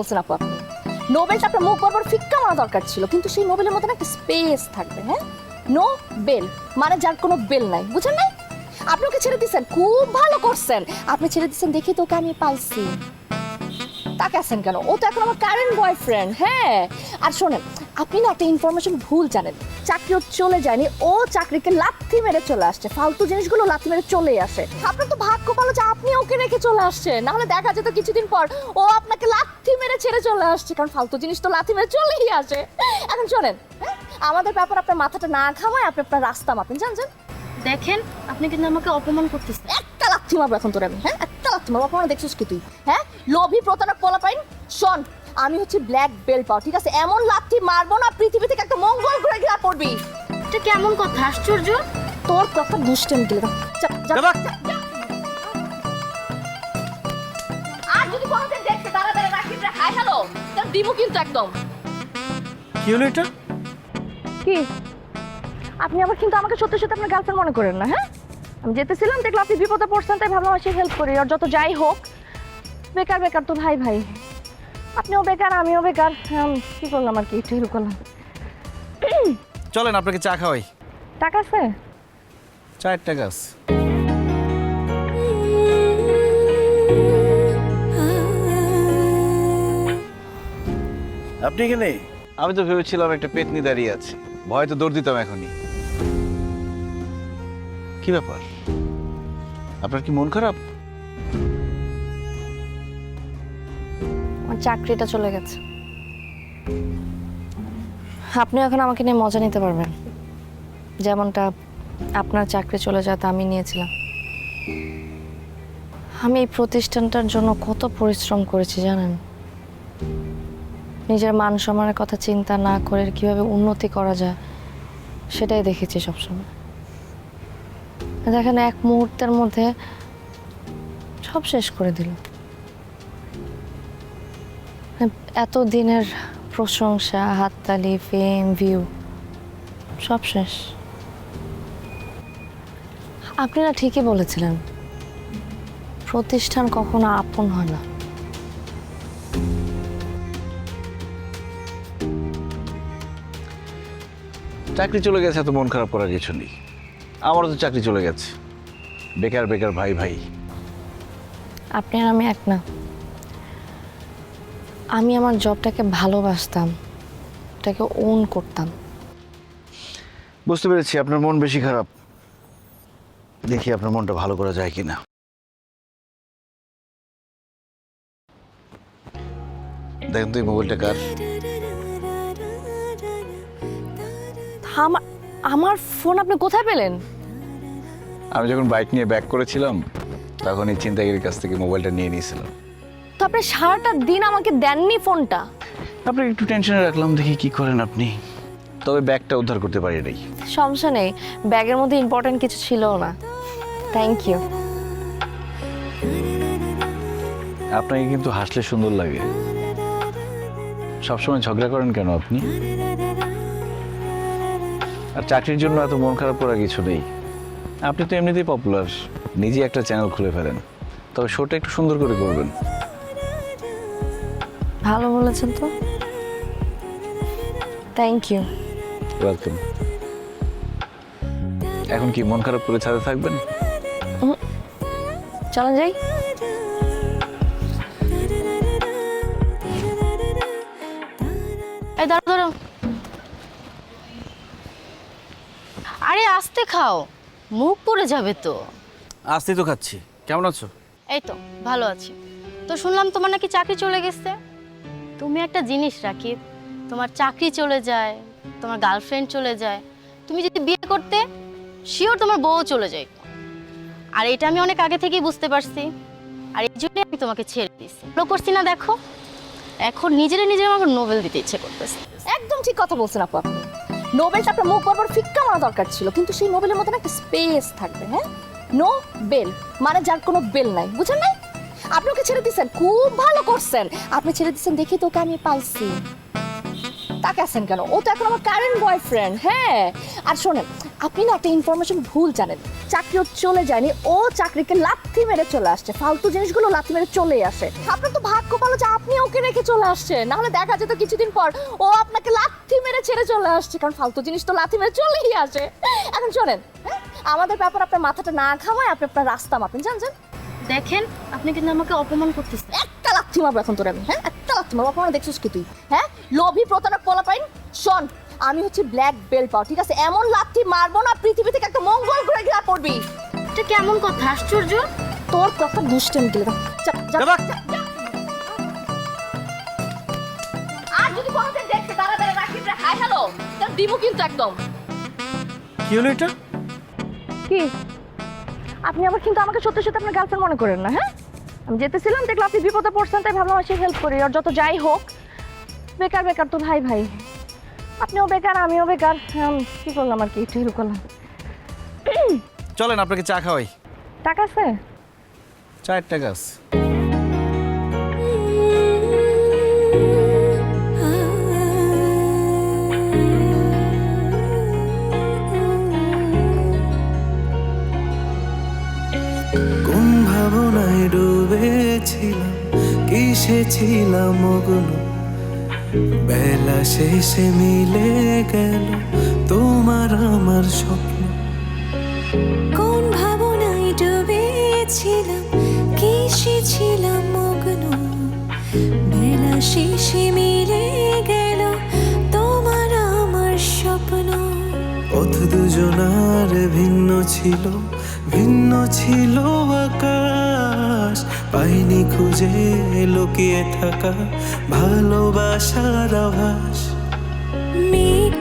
বলছেন আপু আপনি নোবেলটা আপনার মুখ বরাবর ফিক্কা মারা দরকার ছিল, কিন্তু সেই নোবেলের মধ্যে না একটা স্পেস থাকবে। হ্যাঁ, নো বেল মানে যার কোনো বেল নাই, বুঝেন নাই? আপনি ওকে ছেড়ে দিচ্ছেন, খুব ভালো করছেন। আপনি ছেড়ে দিচ্ছেন দেখি তো ওকে আমি পাইছি। তাকে আছেন কেন? ও তো এখন আমার কারেন্ট বয়ফ্রেন্ড। হ্যাঁ, আর শোনেন, আপনি না একটা ইনফরমেশন ভুল জানেন। চাকরিও চলে যায়নি, ও চাকরিকে লাথি মেরে চলে আসছে। ফালতু জিনিসগুলো লাথি মেরে চলে আসে। আপনার তো ভাগ্য ভালো যে আপনি ওকে রেখে চলে আসছে, না হলে দেখা যেত কিছুদিন পর ও আপনাকে লাথি মেরে ছেড়ে চলে আসছে। কারণ ফালতু জিনিস তো লাথি মেরে চলেই আসে। এখন শোনেন, আমাদের ব্যাপার আপনার মাথাটা না ঘামায় আপনি আপনার রাস্তা মাপেন। জানছেন, দেখেন আপনি কিন্তু আমাকে অপমান করতেছেন। একটা লাথি মারবো এখন তোর আমি। হ্যাঁ, একটা লাথি মারবো। অপমান দেখছিস কি তুই? হ্যাঁ, লোভী প্রতারক পোলাপাইন। শোন, আমি হচ্ছে ব্ল্যাক বেল্ট পাও, ঠিক আছে? এমন লাথি মারবো না পৃথিবী থেকে একটা মঙ্গল গ্রহে গিয়ে পড়বি। এটা কেমন কথা? আশ্চর্য। তোর কথা দুষ্টেন গেলে আর যদি কোনোদিন দেখতে তাড়াতাড়ি রাখিস রে, হাই হ্যালো তার দিব কিন্তু একদম। কি হলো এটা? কি আপনি আবার কিন্তু আমাকে সত্যি সত্যি আপনার গার্লফ্রেন্ড মনে করেন না? হ্যাঁ, আমি যেতেছিলাম, দেখলাম আপনি বিপদে পড়ছেন, তাই ভাবলাম আসি হেল্প করি। আর যত যাই হোক, বেকার বেকার তো ভাই ভাই, আপনিও বেকার আমিও বেকার। কি করলাম আর কি, একটু হেল্প করলাম। চলেন আপনাকে চা খাওয়াই। টাকা আছে? চায়ের টাকা আছে। আপনি এখানে? আমি তো ভেবেছিলাম একটা পেতনি দাঁড়িয়ে আছে, ভয় তো দৌড় দিতাম এখনই। কি ব্যাপার, আপনার কি মন খারাপ? আমার চাকরিটা চলে গেছে। আপনি এখন আমাকে নিয়ে মজা নিতে পারবেন, যেমনটা আপনার চাকরি চলে যাওয়াতে আমি নিয়েছিলাম। আমি এই প্রতিষ্ঠানটার জন্য কত পরিশ্রম করেছি জানেন? নিজের মান সম্মানের কথা চিন্তা না করে কিভাবে উন্নতি করা যায় সেটাই দেখেছি সবসময়। দেখেন, এক মুহূর্তের মধ্যে সব শেষ করে দিল। এত দিনের প্রশংসা, হাততালি, ফেম, ভিউ সব শেষ। আপনি না ঠিকই বলেছিলেন, প্রতিষ্ঠান কখনো আপন হয় না। চাকরি চলে গেছে, এত মন খারাপ করার কিছু নেই। আমারও তো চাকরি চলে গেছে। বেকার বেকার ভাই ভাই। আপনি আর আমি এক না। আমি আমার জবটাকে ভালোবাসতাম, ওটাকে ওন করতাম। বুঝতে পেরেছি আপনার মন বেশি খারাপ। দেখি আপনার মনটা ভালো করা যায় কিনা। দেখেন তো এই মোবাইলটা কার? আমার ফোন আপনি কোথায় পেলেন? আমি যখন বাইক নিয়ে ব্যাক করেছিলাম তখন এই ছিনতাইকারীর কাছ থেকে মোবাইলটা নিয়ে নিয়েছিলাম। তো আপনি সারাটা দিন আমাকে দেননি ফোনটা। আপনাকে একটু টেনশনে রাখলাম, দেখি কি করেন আপনি। তবে ব্যাগটা উদ্ধার করতে পারি নাই। সমস্যা নেই, ব্যাগের মধ্যে ইম্পর্টেন্ট কিছু ছিলও না। Thank you. আপনাকে কিন্তু হাসলে সুন্দর লাগে। সবসময় ঝগড়া করেন কেন আপনি? আর চাকরির জন্য এত মন খারাপ করার কিছু নেই। আপনি তো এমনিতেই পপুলার, নিজে একটা চ্যানেল খুলে ফেলেন। তবে শোটা একটু সুন্দর করে করবেন। ভালো বলেছেন তো, থ্যাংক ইউ। ওয়েলকাম। এখন কি মন খারাপ করে ছাদে থাকবেন? চলেন যাই। এই দাঁড়াও দাঁড়াও। আরে আস্তে খাও, মুখ পড়ে যাবে তো। আসতেই তো খাচ্ছি। কেমন আছো? এই তো ভালো আছি। তো শুনলাম তোমার নাকি চাকরি চলে গেছে। তুমি একটা জিনিস রাখি, তোমার চাকরি চলে যায়, তোমার গার্লফ্রেন্ড চলে যায়, তুমি যদি বিয়ে করতে শিওর তোমার বউ চলে যায়। আর এটা আমি অনেক আগে থেকেই বুঝতে পারছি। আর এই জন্যই আমি তোমাকে ছেড়ে দিয়েছি। ভালো করছি না দেখো, এখন নিজের আমাকে নোবেল দিতে ইচ্ছে করতেছে। একদম ঠিক কথা বলছেন আপু আপনি। নোবেলটা আপনার মুখ বরাবর ফিক্কা মারা দরকার ছিল, কিন্তু সেই নোবেলের মধ্যে একটা স্পেস থাকবে। হ্যাঁ, নো বেল মানে যার কোনো বেল নাই, বুঝেন নাই? আপনি ওকে ছেড়ে দিচ্ছেন, খুব ভালো করছেন। আপনি ছেড়ে দিচ্ছেন দেখি তো ওকে আমি পাইছি। তাকে আছেন কেন? ও তো এখন আমার কারেন্ট বয়ফ্রেন্ড। হ্যাঁ, আর শোনেন, আপনি না একটা ইনফরমেশন ভুল জানেন। চাকরিও চলে যায়নি, ও চাকরিকে লাথি মেরে চলে আসছে। ফালতু জিনিসগুলো লাথি মেরে চলে আসে। আপনার তো ভাগ্য ভালো যে আপনি ওকে রেখে চলে আসছেন, নাহলে দেখা যেত কিছুদিন পর ও আপনাকে লাথি মেরে ছেড়ে চলে আসছে, কারণ ফালতু জিনিস তো লাথি মেরে চলেই আসে। এখন শোনেন, হ্যাঁ, আমাদের ব্যাপার আপনার মাথাটা না ঘামায় আপনি আপনার রাস্তা মাপেন, জানছেন? দেখেন আপনি কিন্তু আমাকে অপমান করতেছেন। একটা লাথি মারবো এখন তোর আমি, হ্যাঁ, একটা লাথি মারবো। অপমান দেখছিস কি তুই? হ্যাঁ, লোভী প্রতারক পোলা পাইন। শোন, আমি হচ্ছে ব্ল্যাক বেল্ট পাও, ঠিক আছে? এমন লাথি মারবো না পৃথিবী থেকে একটা মঙ্গল গ্রহে গিয়ে পড়বি। এটা কেমন কথা, আশ্চর্য। তোর কথা দুষ্টামি গেলে আর যদি কোনোদিন দেখতে দাঁড়া দাঁড়া রাখিস রে, হাই হ্যালো তার দিব কিন্তু একদম। কি হলো এটা? কি আপনি আবার কিন্তু আমাকে সত্যি সত্যি আপনার গার্লফ্রেন্ড মনে করেন না? হ্যাঁ, আমি যেতেছিলাম, দেখলাম আপনি বিপদে পড়ছেন, তাই ভাবলাম সে হেল্প করি। আর যত যাই হোক, বেকার বেকার তো ভাই ভাই, আপনিও বেকার আমিও বেকার, কি করলাম আর কি, একটু হেল্প করলাম। চলেন আপনাকে চা খাওয়াই। টাকা আছে? চায়ের টাকা আছে। কোন ভাবনায় ডুবেছিলাম, কিসে ছিলাম মগ্ন, বেলা শেষে মিলে গেল তোমার আমার স্বপ্ন। কোন ভাবনায় ডুবেছিলাম, কিসে ছিলাম মগ্ন, বেলা শেষে মিলে গেল তোমার আমার স্বপ্ন। পথ দুজনার ভিন্ন ছিল, ভিন্ন ছিল আকাশ, পাইনি খুঁজে লুকিয়ে থাকা ভালোবাসার আভাস। মেঘ